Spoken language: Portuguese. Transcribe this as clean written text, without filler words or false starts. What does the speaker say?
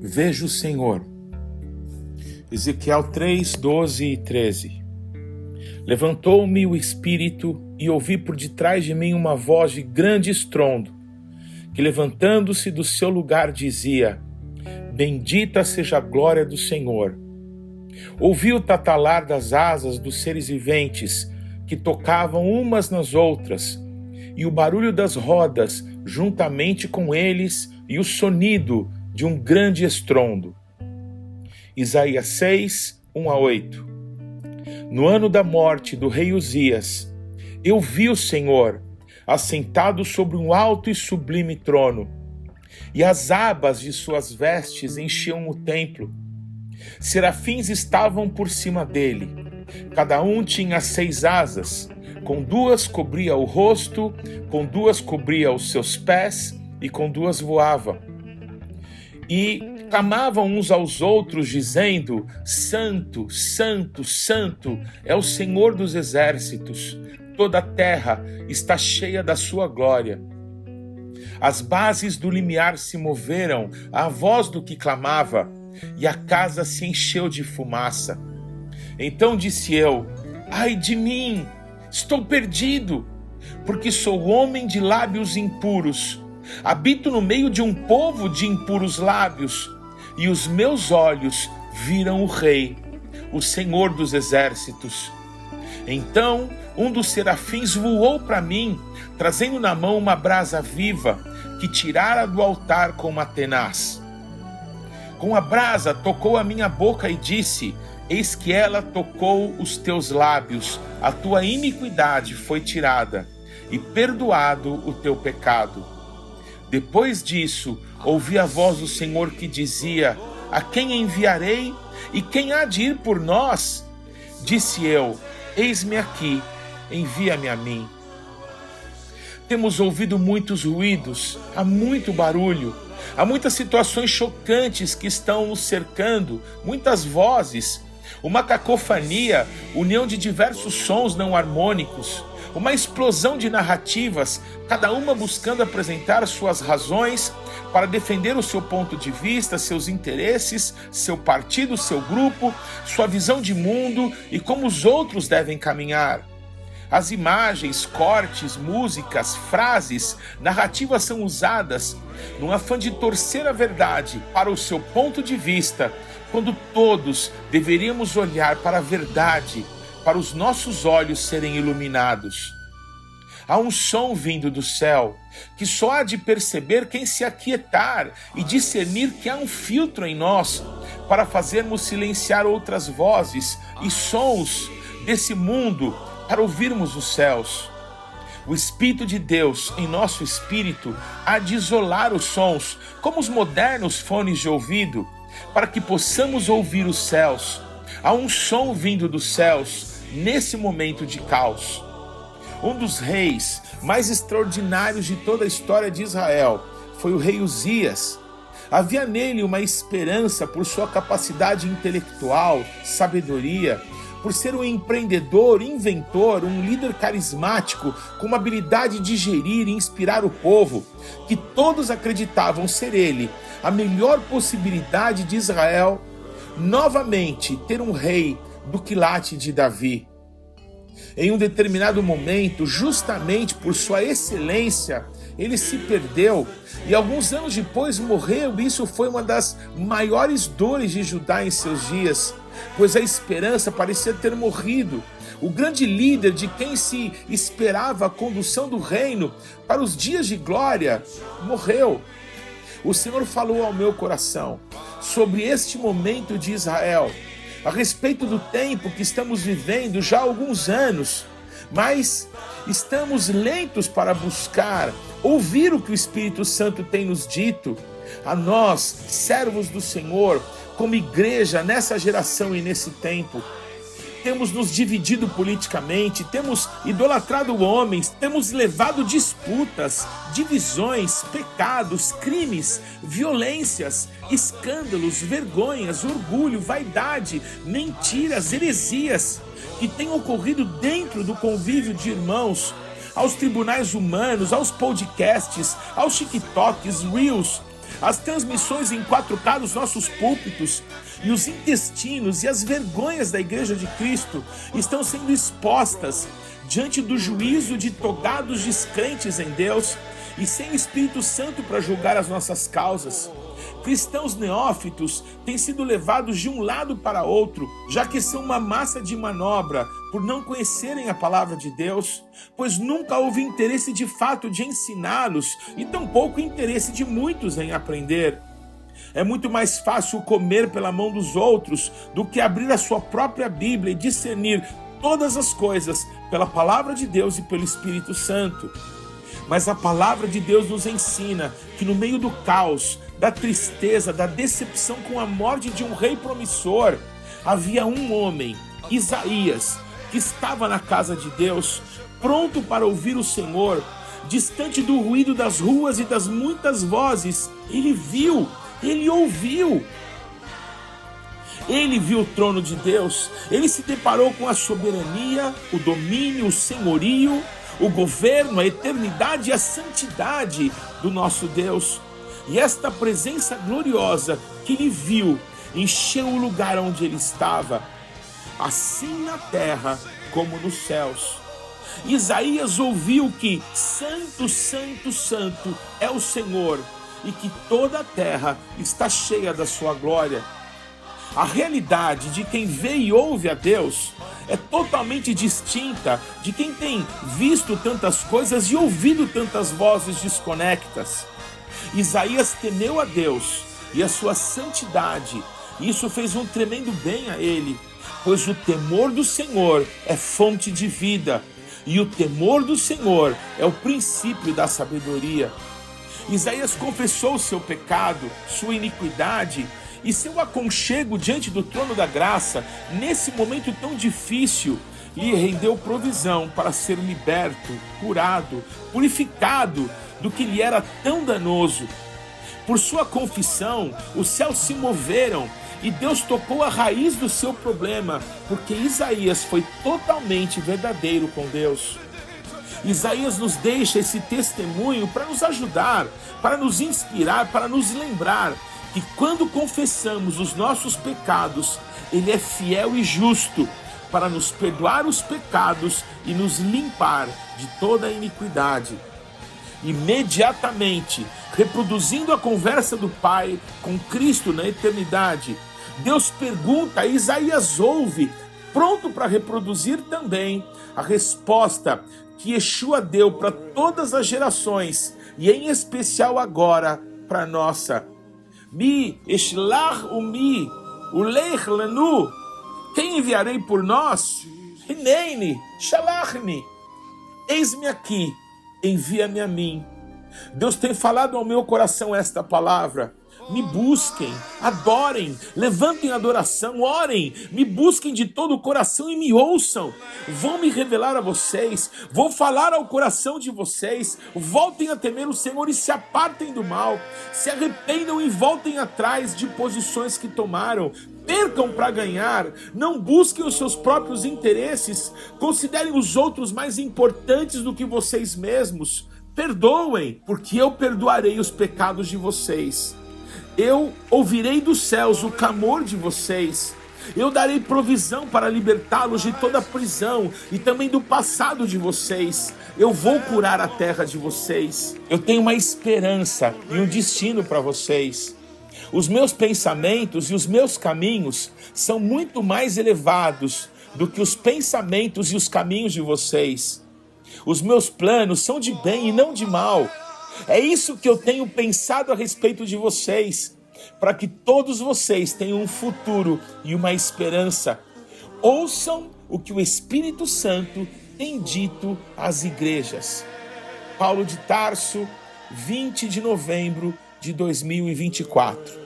Vejo o Senhor. Ezequiel 3, 12 e 13. Levantou-me o Espírito e ouvi por detrás de mim uma voz de grande estrondo, que levantando-se do seu lugar dizia: Bendita seja a glória do Senhor. Ouvi o tatalar das asas dos seres viventes, que tocavam umas nas outras, e o barulho das rodas juntamente com eles, e o sonido de um grande estrondo. Isaías 6, 1 a 8. No ano da morte do rei Uzias, eu vi o Senhor assentado sobre um alto e sublime trono, e as abas de suas vestes enchiam o templo. Serafins estavam por cima dele, cada um tinha 6 asas, com 2 cobria o rosto, com 2 cobria os seus pés, e com 2 voava. E clamavam uns aos outros, dizendo: Santo, Santo, Santo é o Senhor dos exércitos, toda a terra está cheia da sua glória. As bases do limiar se moveram à voz do que clamava, e a casa se encheu de fumaça. Então disse eu: Ai de mim, estou perdido, porque sou homem de lábios impuros. Habito no meio de um povo de impuros lábios, e os meus olhos viram o Rei, o Senhor dos exércitos. Então um dos serafins voou para mim, trazendo na mão uma brasa viva, que tirara do altar com uma tenaz. Com a brasa tocou a minha boca e disse: Eis que ela tocou os teus lábios, a tua iniquidade foi tirada, e perdoado o teu pecado. Depois disso, ouvi a voz do Senhor que dizia: A quem enviarei? E quem há de ir por nós? Disse eu: Eis-me aqui, envia-me a mim. Temos ouvido muitos ruídos, há muito barulho, há muitas situações chocantes que estão nos cercando, muitas vozes, uma cacofonia, união de diversos sons não harmônicos, uma explosão de narrativas, cada uma buscando apresentar suas razões para defender o seu ponto de vista, seus interesses, seu partido, seu grupo, sua visão de mundo e como os outros devem caminhar. As imagens, cortes, músicas, frases, narrativas são usadas num afã de torcer a verdade para o seu ponto de vista, quando todos deveríamos olhar para a verdade, para os nossos olhos serem iluminados. Há um som vindo do céu, que só há de perceber quem se aquietar e discernir que há um filtro em nós para fazermos silenciar outras vozes e sons desse mundo para ouvirmos os céus. O Espírito de Deus em nosso espírito há de isolar os sons, como os modernos fones de ouvido, para que possamos ouvir os céus. Há um som vindo dos céus nesse momento de caos. Um dos reis mais extraordinários de toda a história de Israel foi o rei Uzias. Havia nele uma esperança por sua capacidade intelectual, sabedoria, por ser um empreendedor, inventor, um líder carismático, com uma habilidade de gerir e inspirar o povo, que todos acreditavam ser ele a melhor possibilidade de Israel novamente ter um rei do quilate de Davi. Em um determinado momento, justamente por sua excelência, ele se perdeu e alguns anos depois morreu. Isso foi uma das maiores dores de Judá em seus dias, pois a esperança parecia ter morrido. O grande líder de quem se esperava a condução do reino para os dias de glória morreu. O Senhor falou ao meu coração sobre este momento de Israel, a respeito do tempo que estamos vivendo já há alguns anos, mas estamos lentos para buscar, ouvir o que o Espírito Santo tem nos dito. A nós, servos do Senhor, como igreja nessa geração e nesse tempo, temos nos dividido politicamente, temos idolatrado homens, temos levado disputas, divisões, pecados, crimes, violências, escândalos, vergonhas, orgulho, vaidade, mentiras, heresias, que têm ocorrido dentro do convívio de irmãos, aos tribunais humanos, aos podcasts, aos TikToks, Reels, as transmissões em 4K dos nossos púlpitos e os intestinos e as vergonhas da Igreja de Cristo estão sendo expostas diante do juízo de togados descrentes em Deus e sem o Espírito Santo para julgar as nossas causas. Cristãos neófitos têm sido levados de um lado para outro, já que são uma massa de manobra por não conhecerem a palavra de Deus, pois nunca houve interesse de fato de ensiná-los e tampouco interesse de muitos em aprender. É muito mais fácil comer pela mão dos outros do que abrir a sua própria Bíblia e discernir todas as coisas pela palavra de Deus e pelo Espírito Santo. Mas a palavra de Deus nos ensina que no meio do caos, da tristeza, da decepção com a morte de um rei promissor, havia um homem, Isaías, que estava na casa de Deus, pronto para ouvir o Senhor, distante do ruído das ruas e das muitas vozes. Ele viu, ele ouviu. Ele viu o trono de Deus, ele se deparou com a soberania, o domínio, o senhorio, o governo, a eternidade e a santidade do nosso Deus. E esta presença gloriosa que ele viu encheu o lugar onde ele estava, assim na terra como nos céus. Isaías ouviu que santo, santo, santo é o Senhor e que toda a terra está cheia da sua glória. A realidade de quem vê e ouve a Deus é totalmente distinta de quem tem visto tantas coisas e ouvido tantas vozes desconectas. Isaías temeu a Deus e a sua santidade, e isso fez um tremendo bem a ele, pois o temor do Senhor é fonte de vida, e o temor do Senhor é o princípio da sabedoria. Isaías confessou seu pecado, sua iniquidade, e seu aconchego diante do trono da graça, nesse momento tão difícil, lhe rendeu provisão para ser liberto, curado, purificado do que lhe era tão danoso. Por sua confissão, os céus se moveram e Deus tocou a raiz do seu problema, porque Isaías foi totalmente verdadeiro com Deus. Isaías nos deixa esse testemunho para nos ajudar, para nos inspirar, para nos lembrar que quando confessamos os nossos pecados, Ele é fiel e justo para nos perdoar os pecados e nos limpar de toda a iniquidade. Imediatamente, reproduzindo a conversa do Pai com Cristo na eternidade, Deus pergunta, Isaías ouve, pronto para reproduzir também a resposta que Yeshua deu para todas as gerações, e em especial agora para a nossa. Mi eshlach umi uleich lanu, quem enviarei por nós? Hineni shalachni, eis-me aqui, envia-me a mim. Deus tem falado ao meu coração esta palavra. Me busquem, adorem, levantem adoração, orem, me busquem de todo o coração e me ouçam. Vou me revelar a vocês, vou falar ao coração de vocês. Voltem a temer o Senhor e se apartem do mal. Se arrependam e voltem atrás de posições que tomaram. Percam para ganhar, não busquem os seus próprios interesses, considerem os outros mais importantes do que vocês mesmos. Perdoem, porque eu perdoarei os pecados de vocês. Eu ouvirei dos céus o clamor de vocês. Eu darei provisão para libertá-los de toda prisão e também do passado de vocês. Eu vou curar a terra de vocês. Eu tenho uma esperança e um destino para vocês. Os meus pensamentos e os meus caminhos são muito mais elevados do que os pensamentos e os caminhos de vocês. Os meus planos são de bem e não de mal. É isso que eu tenho pensado a respeito de vocês, para que todos vocês tenham um futuro e uma esperança. Ouçam o que o Espírito Santo tem dito às igrejas. Paulo de Tarso, 20 de novembro de 2024.